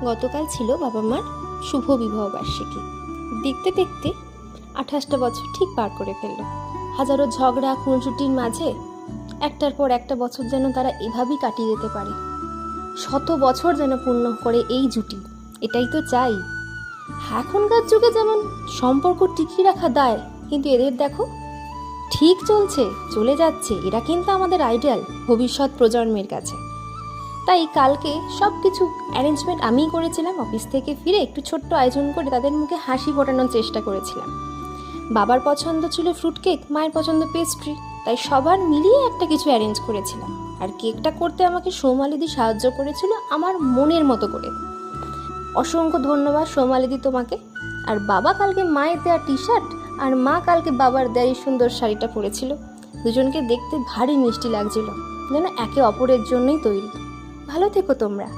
গতকাল ছিল বাবা মার শুভ বিবাহ বার্ষিকী। দেখতে দেখতে 28টা বছর ঠিক পার করে ফেলল। হাজারো ঝগড়া খুনসুটির মাঝে একটার পর একটা বছর যেন তারা এভাবেই কাটিয়ে যেতে পারে, 100 বছর যেন পূর্ণ করে এই জুটি। এটাই তো চাই। এখনকার যুগে যেমন সম্পর্ক টিকিয়ে রাখা দায়, কিন্তু এদের দেখো ঠিক চলে যাচ্ছে। এরা কিন্তু আমাদের আইডিয়াল ভবিষ্যৎ প্রজন্মের কাছে। তাই কালকে সব কিছু অ্যারেঞ্জমেন্ট আমিই করেছিলাম। অফিস থেকে ফিরে একটু ছোট্ট আয়োজন করে তাদের মুখে হাসি ফোটানোর চেষ্টা করেছিলাম। বাবার পছন্দ ছিল ফ্রুট কেক, মায়ের পছন্দ পেস্ট্রি, তাই সবার মিলিয়ে একটা কিছু অ্যারেঞ্জ করেছিলাম। আর কেকটা করতে আমাকে সৌমালিদি সাহায্য করেছিল আমার মনের মতো করে। অসংখ্য ধন্যবাদ সৌমালিদি তোমাকে। আর বাবা কালকে মায়ের দেওয়া টি শার্ট আর মা কালকে বাবার দেওয়া এই সুন্দর শাড়িটা পরেছিল। দুজনকে দেখতে ভারী মিষ্টি লাগছিল, যেন একে অপরের জন্যই তৈরি। ভালো থেকো তোমরা।